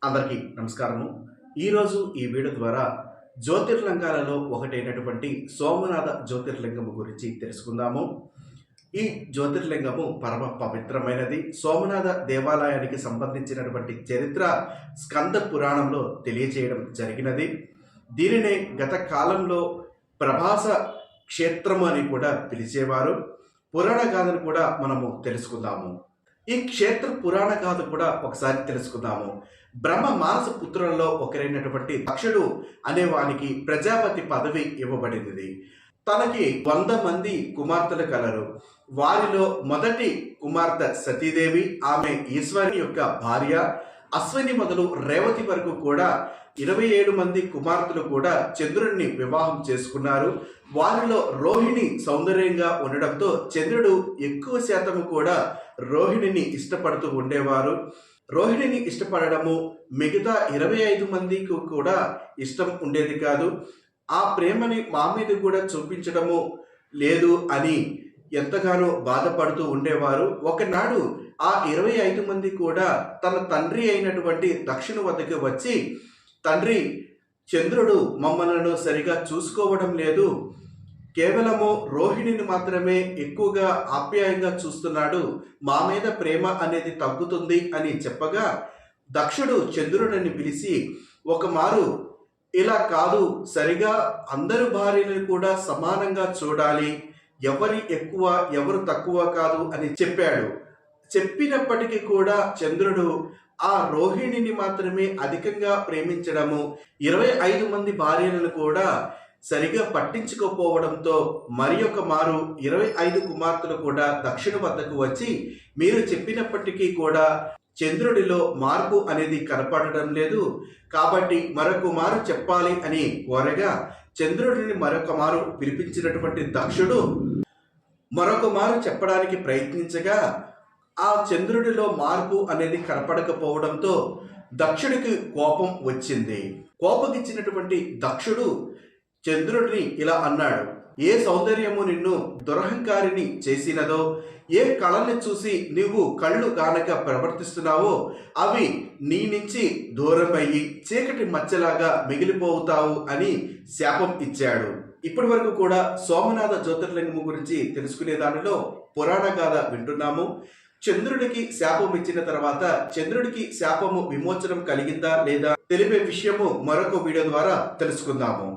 అందరికీ నమస్కారము. ఈరోజు ఈ వీడియో ద్వారా జ్యోతిర్లింగాలలో ఒకటైనటువంటి సోమనాథ జ్యోతిర్లింగము గురించి తెలుసుకుందాము. ఈ జ్యోతిర్లింగము పరమ పవిత్రమైనది. సోమనాథ దేవాలయానికి సంబంధించినటువంటి చరిత్ర స్కంద పురాణంలో తెలియజేయడం జరిగినది. దీనినే గత కాలంలో ప్రభాస క్షేత్రము అని కూడా పిలిచేవారు. పురాణ గాథను కూడా మనము తెలుసుకుందాము. ఈ క్షేత్ర పురాణ గాథ కూడా ఒకసారి తెలుసుకుందాము. బ్రహ్మ మానస పుత్రులలో ఒకరైనటువంటి దక్షుడు అనేవానికి ప్రజాపతి పదవి ఇవ్వబడింది. తనకి 100 మంది కుమార్తెలు కలరు. వారిలో మొదటి కుమార్తె సతీదేవి, ఆమె ఈశ్వరుని యొక్క భార్య. అశ్విని మొదలు రేవతి వరకు కూడా 27 మంది కుమార్తెలు కూడా చంద్రుడిని వివాహం చేసుకున్నారు. వారిలో రోహిణి సౌందర్యంగా ఉండడంతో చంద్రుడు ఎక్కువ శాతం కూడా రోహిణిని ఇష్టపడుతూ ఉండేవారు. రోహిణిని ఇష్టపడము మిగతా 25 మందికి కూడా ఇష్టం ఉండేది కాదు. ఆ ప్రేమని మా మీద కూడా చూపించడము లేదు అని ఎంతగానో బాధపడుతూ ఉండేవారు. ఒకనాడు ఆ 25 మంది కూడా తన తండ్రి అయినటువంటి దక్షుని వద్దకు వచ్చి, తండ్రి, చంద్రుడు మమ్మలను సరిగా చూసుకోవడం లేదు, కేవలము రోహిణిని మాత్రమే ఎక్కువగా ఆప్యాయంగా చూస్తున్నాడు, మా మీద ప్రేమ అనేది తగ్గుతుంది అని చెప్పగా, దక్షుడు చంద్రుడిని పిలిచి ఒకమారు, ఇలా కాదు, సరిగా అందరు భార్యలను కూడా సమానంగా చూడాలి, ఎవరి ఎక్కువ ఎవరు తక్కువ కాదు అని చెప్పాడు. చెప్పినప్పటికీ కూడా చంద్రుడు ఆ రోహిణిని మాత్రమే అధికంగా ప్రేమించడము, 25 మంది భార్యలను కూడా సరిగా పట్టించుకోపోవడంతో మరి ఒక మారు 25 కుమార్తెలు కూడా దక్షిణ వద్దకు వచ్చి, మీరు చెప్పినప్పటికీ కూడా చంద్రుడిలో మార్పు అనేది కనపడడం లేదు, కాబట్టి మరొక మారు చెప్పాలి అని కోరగా, చంద్రుడిని మరొక మారు పిలిపించినటువంటి దక్షుడు మరొక మారు చెప్పడానికి ప్రయత్నించగా ఆ చంద్రుడిలో మార్పు అనేది కనపడకపోవడంతో దక్షుడికి కోపం వచ్చింది. కోపగిచ్చినటువంటి దక్షుడు చంద్రుడిని ఇలా అన్నాడు, ఏ సౌందర్యము నిన్ను దురహంకారిని చేసినదో, ఏ కళని చూసి నువ్వు కళ్ళు గానక ప్రవర్తిస్తున్నావో అవి నీ నుంచి దూరమయ్యి చీకటి మచ్చలాగా మిగిలిపోతావు అని శాపం ఇచ్చాడు. ఇప్పటి వరకు కూడా సోమనాథ జ్యోతిర్లింగము గురించి తెలుసుకునే దానిలో పురాణ గాథ వింటున్నాము. చంద్రుడికి శాపం ఇచ్చిన తర్వాత చంద్రుడికి శాపము విమోచనం కలిగిందా లేదా తెలిపే విషయము మరొక వీడియో ద్వారా తెలుసుకుందాము.